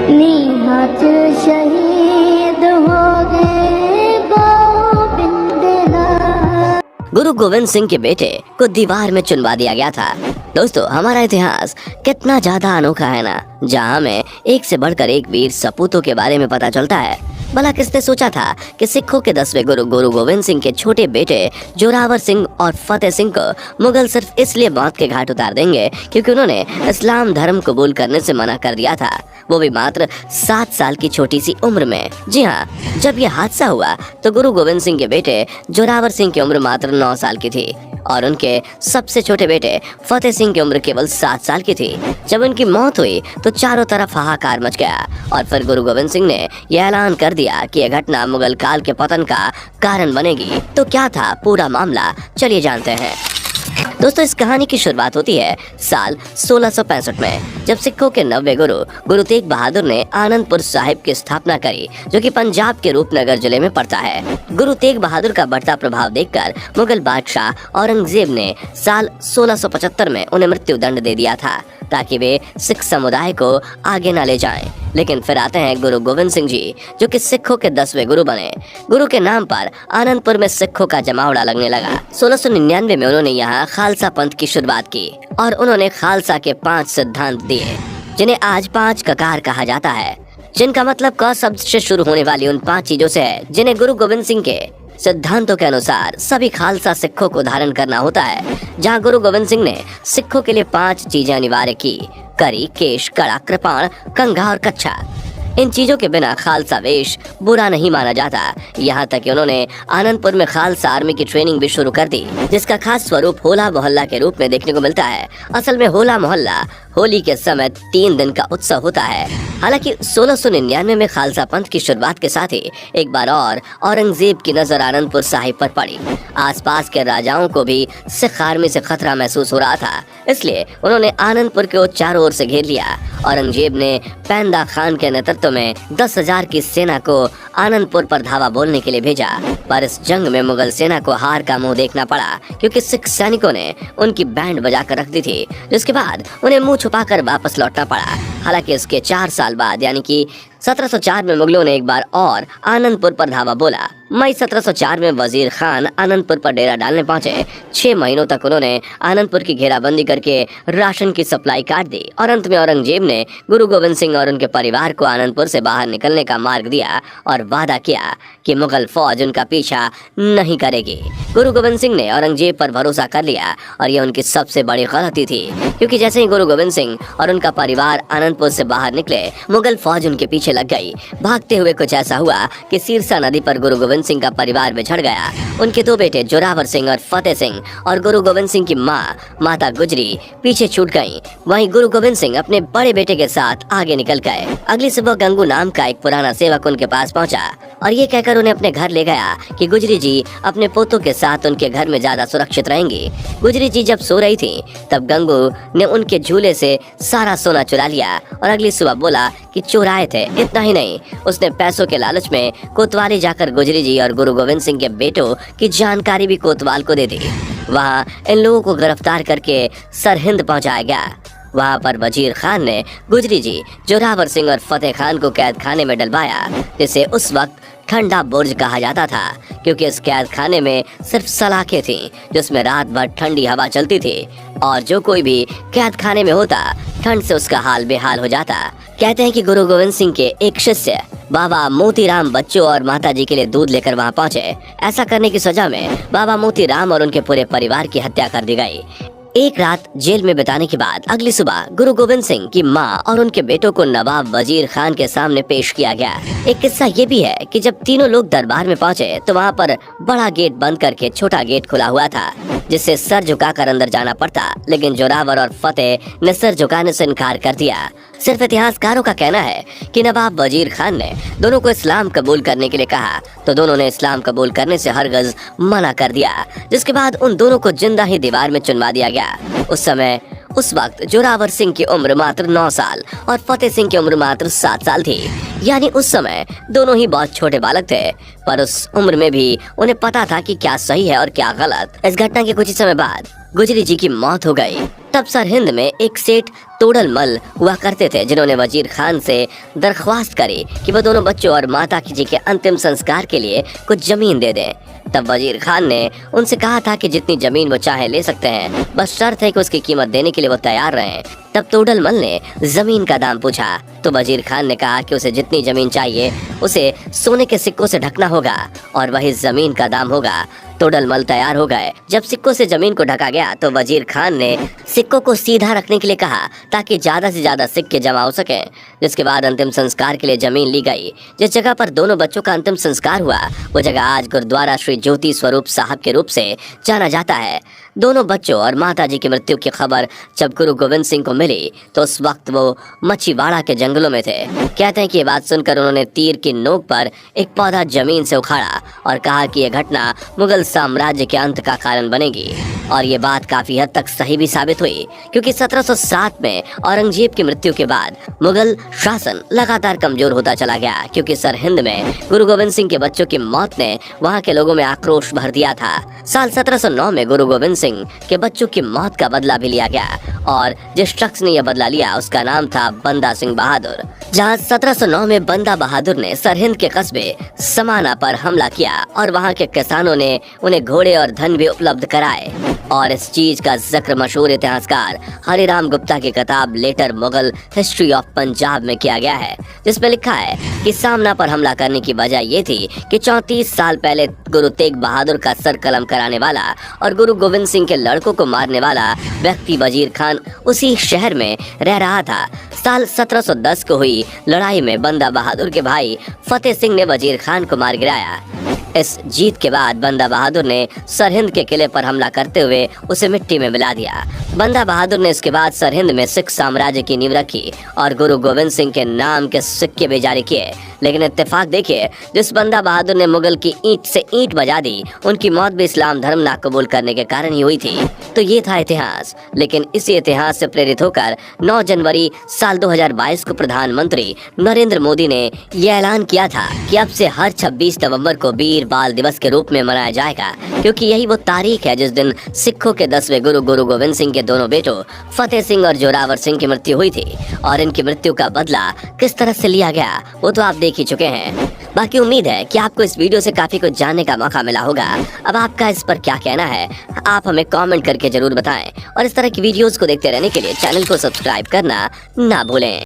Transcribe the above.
निहत शहीद हो गए गोविंद। गुरु गोविंद सिंह के बेटे को दीवार में चुनवा दिया गया था। दोस्तों, हमारा इतिहास कितना ज्यादा अनोखा है ना, जहाँ हमें एक से बढ़कर एक वीर सपूतों के बारे में पता चलता है। भला किसने सोचा था कि सिखों के 10वें गुरु गुरु गोविंद सिंह के छोटे बेटे जोरावर सिंह और फतेह सिंह को मुगल सिर्फ इसलिए मौत के घाट उतार देंगे क्योंकि उन्होंने इस्लाम धर्म कबूल करने से मना कर दिया था, वो भी मात्र 7 साल की छोटी सी उम्र में। जी हाँ, जब यह हादसा हुआ तो गुरु गोविंद सिंह के बेटे जोरावर सिंह की उम्र मात्र 9 साल की थी और उनके सबसे छोटे बेटे फतेह सिंह की उम्र केवल 7 साल की थी। जब उनकी मौत हुई तो चारों तरफ हाहाकार मच गया और फिर गुरु गोविंद सिंह ने यह ऐलान कर दिया कि यह घटना मुगल काल के पतन का कारण बनेगी। तो क्या था पूरा मामला, चलिए जानते हैं। दोस्तों, इस कहानी की शुरुआत होती है साल 1665 में, जब सिखों के 9वें गुरु गुरु तेग बहादुर ने आनंदपुर साहिब की स्थापना करी, जो कि पंजाब के रूपनगर जिले में पड़ता है। गुरु तेग बहादुर का बढ़ता प्रभाव देखकर मुगल बादशाह औरंगजेब ने साल 1675 में उन्हें मृत्यु दंड दे दिया था ताकि वे सिख समुदाय को आगे न ले जाएं। लेकिन फिर आते हैं गुरु गोविंद सिंह जी, जो कि सिखों के 10वें गुरु बने। गुरु के नाम पर आनंदपुर में सिखों का जमावड़ा लगने लगा। 1699 में उन्होंने यहाँ खालसा पंथ की शुरुआत की और उन्होंने खालसा के 5 सिद्धांत दिए, जिन्हें आज 5 ककार कहा जाता है, जिनका मतलब क शब्द से शुरू होने वाली उन 5 चीजों से है जिन्हें गुरु गोविंद सिंह के सिद्धांतों के अनुसार सभी खालसा सिखों को धारण करना होता है। जहां गुरु गोविंद सिंह ने सिखों के लिए 5 चीजें अनिवार्य की: करी, केश, कड़ा, कृपाण, कंघा और कच्छा। इन चीजों के बिना खालसा वेश बुरा नहीं माना जाता। यहाँ तक कि उन्होंने आनंदपुर में खालसा आर्मी की ट्रेनिंग भी शुरू कर दी, जिसका खास स्वरूप होला मोहल्ला के रूप में देखने को मिलता है। असल में होला मोहल्ला होली के समय 3 दिन का उत्सव होता है। हालांकि 1699 में खालसा पंथ की शुरुआत के साथ ही एक बार और औरंगजेब की नजर आनंदपुर साहिब पर पड़ी। आसपास के राजाओं को भी सिख आर्मी से खतरा महसूस हो रहा था, इसलिए उन्होंने आनंदपुर को चारों ओर से घेर लिया। औरंगजेब ने पैंदा खान के नेतृत्व में 10,000 की सेना को आनंदपुर पर धावा बोलने के लिए भेजा, पर इस जंग में मुगल सेना को हार का मुंह देखना पड़ा क्योंकि सिख सैनिकों ने उनकी बैंड बजाकर रख दी थी, जिसके बाद उन्हें मुंह छुपाकर वापस लौटना पड़ा। हालांकि इसके 4 साल बाद यानी कि 1704 में मुगलों ने एक बार और आनंदपुर पर धावा बोला। मई 1704 में वजीर खान आनंदपुर पर डेरा डालने पहुंचे। 6 महीनों तक उन्होंने आनंदपुर की घेराबंदी करके राशन की सप्लाई काट दी और अंत में औरंगजेब ने गुरु गोविंद सिंह और उनके परिवार को आनंदपुर से बाहर निकलने का मार्ग दिया और वादा किया कि मुगल फौज उनका पीछा नहीं करेगी। गुरु गोविंद सिंह ने औरंगजेब पर भरोसा कर लिया और यह उनकी सबसे बड़ी गलती थी, क्योंकि जैसे ही गुरु गोविंद सिंह और उनका परिवार आनंदपुर से बाहर निकले, मुगल फौज उनके पीछे लग गई। भागते हुए कुछ ऐसा हुआ कि सिरसा नदी पर गुरु गोविंद सिंह का परिवार बिछड़ गया। उनके 2 बेटे जोरावर सिंह और फतेह सिंह और गुरु गोविंद सिंह की माता गुजरी पीछे छूट गईं। वहीं गुरु गोविंद सिंह अपने बड़े बेटे के साथ आगे निकल गए। अगली सुबह गंगू नाम का एक पुराना सेवक उनके पास पहुंचा और ये कहकर उन्हें अपने घर ले गया कि गुजरी जी अपने पोतों के साथ उनके घर में ज्यादा सुरक्षित रहेंगी। गुजरी जी जब सो रही थी तब गंगू ने उनके झूले से सारा सोना चुरा लिया और अगली सुबह बोला कि चोर आए थे। इतना ही नहीं, उसने पैसों के लालच में कोतवाली जाकर गुजरी जी और गुरु गोविंद सिंह के बेटों की जानकारी भी कोतवाल को दे दी। वहाँ इन लोगों को गिरफ्तार करके सरहिंद पहुंचाया गया। वहाँ पर वजीर खान ने गुजरी जी, जोरावर सिंह और फतेह खान को कैद खाने में डलवाया, जिसे उस वक्त ठंडा बुर्ज कहा जाता था, क्योंकि इस कैद खाने में सिर्फ सलाखें थीं जिसमें रात भर ठंडी हवा चलती थी और जो कोई भी कैद खाने में होता ठंड से उसका हाल बेहाल हो जाता। कहते हैं कि गुरु गोविंद सिंह के एक शिष्य बाबा मोतीराम बच्चों और माताजी के लिए दूध लेकर वहां पहुंचे। ऐसा करने की सजा में बाबा मोतीराम और उनके पूरे परिवार की हत्या कर दी गई। एक रात जेल में बिताने के बाद अगली सुबह गुरु गोविंद सिंह की मां और उनके बेटों को नवाब वजीर खान के सामने पेश किया गया। एक किस्सा ये भी है कि जब तीनों लोग दरबार में पहुंचे तो वहां पर बड़ा गेट बंद करके छोटा गेट खुला हुआ था, जिससे सर झुकाकर अंदर जाना पड़ता, लेकिन जोरावर और फतेह ने सर झुकाने से इनकार कर दिया। सिर्फ इतिहासकारों का कहना है कि नवाब वजीर खान ने दोनों को इस्लाम कबूल करने के लिए कहा तो दोनों ने इस्लाम कबूल करने से हरगिज़ मना कर दिया, जिसके बाद उन दोनों को जिंदा ही दीवार में चुनवा दिया गया। उस वक्त जोरावर सिंह की उम्र मात्र 9 साल और फतेह सिंह की उम्र मात्र 7 साल थी। यानी उस समय दोनों ही बहुत छोटे बालक थे, पर उस उम्र में भी उन्हें पता था कि क्या सही है और क्या गलत। इस घटना के कुछ ही समय बाद गुजरी जी की मौत हो गई। तब सरहिंद में एक सेठ तोड़ल मल हुआ करते थे, जिन्होंने वजीर खान से दरख्वास्त करी कि वो दोनों बच्चों और माता जी के अंतिम संस्कार के लिए कुछ जमीन दे दें। तब वजीर खान ने उनसे कहा था कि जितनी जमीन वो चाहे ले सकते हैं, बस शर्त है कि उसकी कीमत देने के लिए वो तैयार रहें। तब तोड़ल मल ने जमीन का दाम पूछा तो वजीर खान ने कहा कि उसे जितनी जमीन चाहिए उसे सोने के सिक्कों से ढकना होगा और वही जमीन का दाम होगा। तोड़ल मल तैयार हो गए। जब सिक्कों से जमीन को ढका गया तो वजीर खान ने सिक्कों को सीधा रखने के लिए कहा ताकि ज्यादा से ज्यादा सिक्के जमा हो सके। जिसके बाद अंतिम संस्कार के लिए जमीन ली गई। जिस जगह पर दोनों बच्चों का अंतिम संस्कार हुआ वो जगह आज गुरुद्वारा श्री ज्योति स्वरूप साहब के रूप से जाना जाता है। दोनों बच्चों और माता जी की मृत्यु की खबर जब गुरु गोविंद सिंह को मिली तो उस वक्त वो मच्छीवाड़ा के जंगलों में थे। कहते हैं कि ये बात सुनकर उन्होंने तीर की नोक पर एक पौधा जमीन से उखाड़ा और कहा कि यह घटना मुगल साम्राज्य के अंत का कारण बनेगी। और ये बात काफी हद तक सही भी साबित हुई, क्योंकि 1707 में औरंगजेब की मृत्यु के बाद मुगल शासन लगातार कमजोर होता चला गया, क्योंकि सरहिंद में गुरु गोविंद सिंह के बच्चों की मौत ने वहाँ के लोगों में आक्रोश भर दिया था। साल 1709 में गुरु गोविंद सिंह के बच्चों की मौत का बदला भी लिया गया और जिस शख्स ने यह बदला लिया उसका नाम था बंदा सिंह बहादुर। जहाँ 1709 में बंदा बहादुर ने सरहिंद के कस्बे समाना पर हमला किया और वहाँ के किसानों ने उन्हें घोड़े और धन भी उपलब्ध कराए। और इस चीज का जिक्र मशहूर इतिहासकार हरिराम गुप्ता की किताब later Mughal history of Punjab में किया गया है, जिसमें लिखा है कि सामना पर हमला करने की वजह ये थी कि 34 साल पहले गुरु तेग बहादुर का सर कलम कराने वाला और गुरु गोविंद सिंह के लड़कों को मारने वाला व्यक्ति वजीर खान उसी शहर में रह रहा था। साल 1710 को हुई लड़ाई में बंदा बहादुर के भाई फतेह सिंह ने वजीर खान को मार गिराया। इस जीत के बाद बंदा बहादुर ने सरहिंद के किले पर हमला करते हुए उसे मिट्टी में मिला दिया। बंदा बहादुर ने इसके बाद सरहिंद में सिख साम्राज्य की नींव रखी और गुरु गोविंद सिंह के नाम के सिक्के भी जारी किए। लेकिन इत्तेफाक देखिए, जिस बंदा बहादुर ने मुगल की ईंट से ईंट बजा दी, उनकी मौत भी इस्लाम धर्म ना कबूल करने के कारण ही हुई थी। तो ये था इतिहास। लेकिन इसी इतिहास से प्रेरित होकर 9 जनवरी साल 2022 को प्रधानमंत्री नरेंद्र मोदी ने यह ऐलान किया था कि अब से हर 26 नवंबर को वीर बाल दिवस के रूप में मनाया जाएगा, क्योंकि यही वो तारीख है जिस दिन सिखों के 10वें गुरु गुरु गोविंद सिंह के दोनों बेटों फतेह सिंह और जोरावर सिंह की मृत्यु हुई थी। और इनकी मृत्यु का बदला किस तरह से लिया गया वो तो आप देख ही चुके हैं। बाकी उम्मीद है कि आपको इस वीडियो से काफी कुछ जानने का मौका मिला होगा। अब आपका इस पर क्या कहना है आप हमें कमेंट करके जरूर बताएं और इस तरह की वीडियोस को देखते रहने के लिए चैनल को सब्सक्राइब करना ना भूलें।